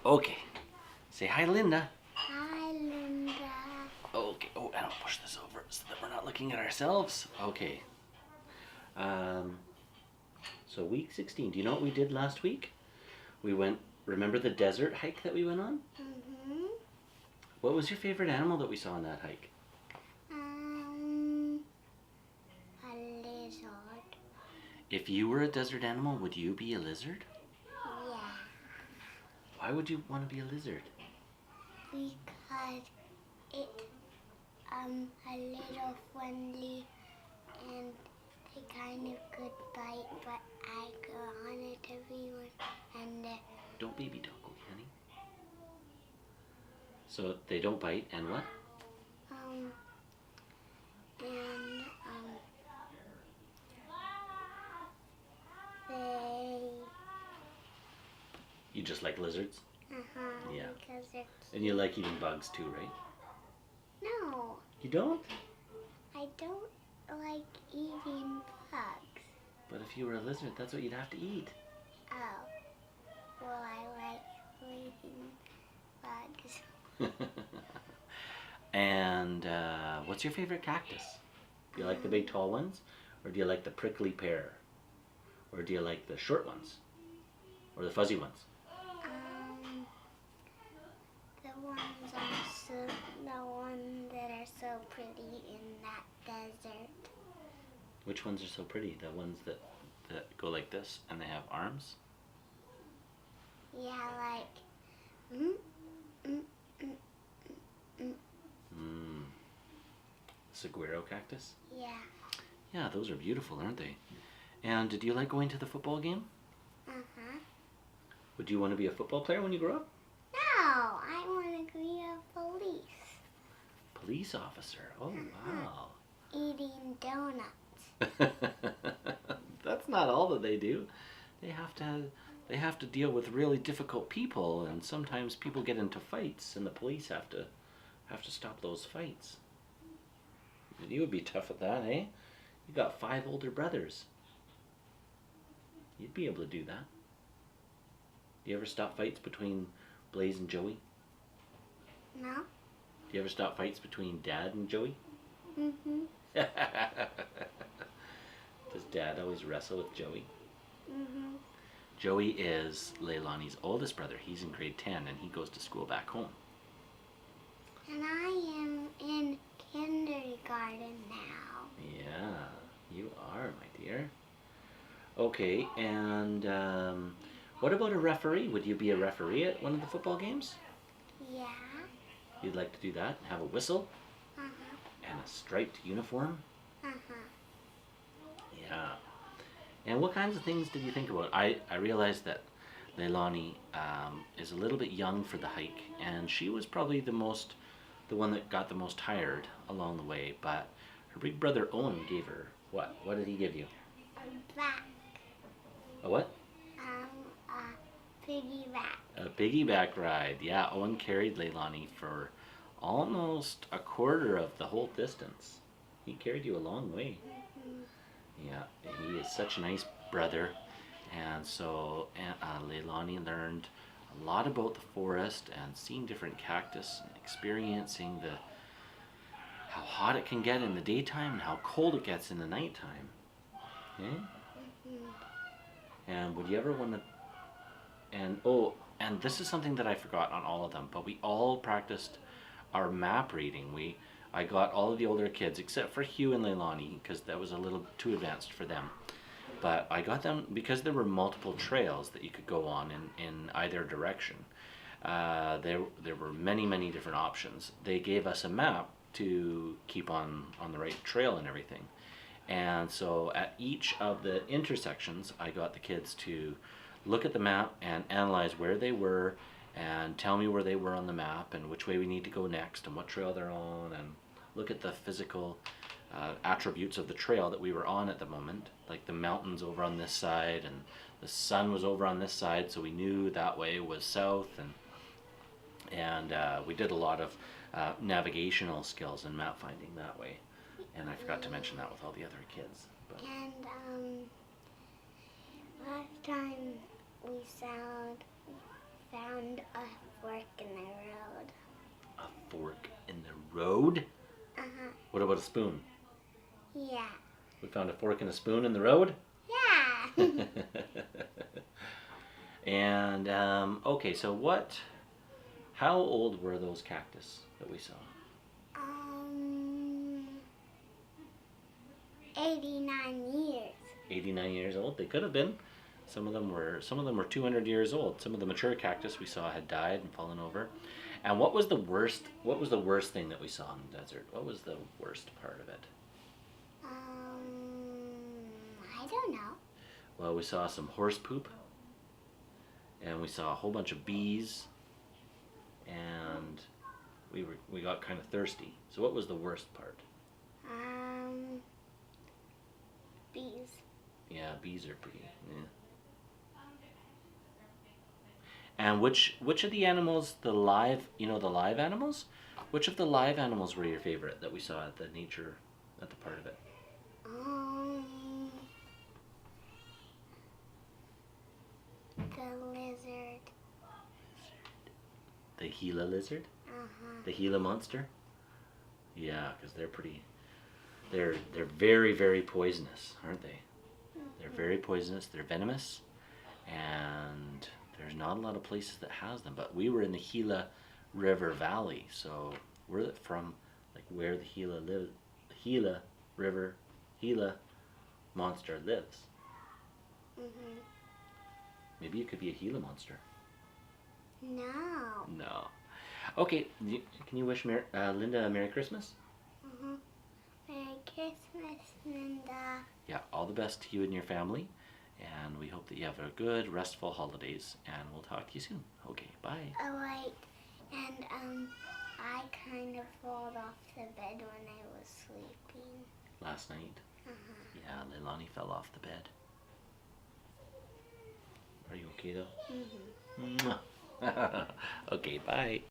Okay. Say hi, Linda. Hi, Linda. Okay. Oh, and I'll push this over so that we're not looking at ourselves. Okay. Um, so week 16. Do you know what we did last week? We went. Remember the desert hike that we went on? Mm-hmm. What was your favorite animal that we saw on that hike? A lizard. If you were a desert animal, would you be a lizard? Yeah. Why would you want to be a lizard? Because it a little friendly and they kind of could bite, but I go on it everyone and Don't baby talk, okay, honey? So they don't bite, and what? um and they You just like lizards? Yeah. because they're And you like eating bugs too, right? no, You don't? I don't like eating bugs. But if you were a lizard, that's what you'd have to eat. Oh, well, I like eating bugs. And what's your favorite cactus? Do you like the big tall ones? Or do you like the prickly pear? Or do you like the short ones? Or the fuzzy ones? The ones are so, the ones that are so pretty in that desert. Which ones are so pretty? The ones that go like this and they have arms? Yeah, like, Saguaro cactus? yeah. Yeah, those are beautiful, aren't they? And did you like going to the football game? Uh-huh. Would you want to be a football player when you grow up? No, I want to be a police. Police officer. Oh, wow. Eating donuts. That's not all that they do. They have to deal with really difficult people, and sometimes people get into fights, and the police have to stop those fights. You would be tough at that, eh? You got 5 older brothers. You'd be able to do that. Do you ever stop fights between Blaze and Joey? No? Do you ever stop fights between Dad and Joey? Mm-hmm. Does Dad always wrestle with Joey? Mm-hmm. Joey is Leilani's oldest brother. He's in grade 10 and he goes to school back home. And I am in kindergarten now. Yeah, you are, my dear. Okay, and what about a referee? Would you be a referee at one of the football games? Yeah. You'd like to do that? Have a whistle Uh-huh. and a striped uniform? Uh-huh. Yeah. And what kinds of things did you think about? I realized that Leilani is a little bit young for the hike, and she was probably the one that got the most tired along the way, but her big brother Owen gave her what? What did he give you? A back. A what? A piggyback. A piggyback ride. Yeah, Owen carried Leilani for almost a quarter of the whole distance. He carried you a long way. Yeah, he is such a nice brother, and so Leilani learned a lot about the forest and seeing different cactus and experiencing how hot it can get in the daytime and how cold it gets in the nighttime. Okay? And would you ever want to? And this is something that I forgot on all of them, but we all practiced our map reading. I got all of the older kids except for Hugh and Leilani because that was a little too advanced for them. But I got them because there were multiple trails that you could go on in either direction. There were many different options. They gave us a map to keep on the right trail and everything. And so at each of the intersections, I got the kids to look at the map and analyze where they were and tell me where they were on the map and which way we need to go next and what trail they're on, and look at the physical attributes of the trail that we were on at the moment, like the mountains over on this side and the sun was over on this side, so we knew that way was south, and we did a lot of navigational skills and map finding that way. And I forgot to mention that with all the other kids. But. And last time we found a road? Uh-huh. What about a spoon? Yeah. We found a fork and a spoon in the road? Yeah. And, okay, so how old were those cactus that we saw? 89 years. 89 years old? They could have been. Some of them were 200 years old. Some of the mature cactus we saw had died and fallen over. And what was the worst thing that we saw in the desert? What was the worst part of it? I don't know. Well, we saw some horse poop, and we saw a whole bunch of bees, and we got kind of thirsty. So what was the worst part? Bees. Yeah, bees are pretty. Yeah. And which of the animals, the live animals, which of the live animals were your favorite that we saw at the part of it? The lizard. The Gila lizard? Uh-huh. The Gila monster? Yeah, because they're very, very poisonous, aren't they? They're very poisonous, they're venomous, and there's not a lot of places that has them. But we were in the Gila River Valley, so we're from like where the Gila River, Gila monster lives. Mhm. Maybe it could be a Gila monster. No. No. Okay, can you wish Linda a Merry Christmas? Mhm. Merry Christmas, Linda. Yeah, all the best to you and your family, and we hope that you have a good, restful holidays, and we'll talk to you soon. Okay, bye. Oh wait, and I kind of rolled off the bed when I was sleeping. Last night? Uh-huh. Yeah, Leilani fell off the bed. Are you okay though? Mhm. Mwah. Okay, bye.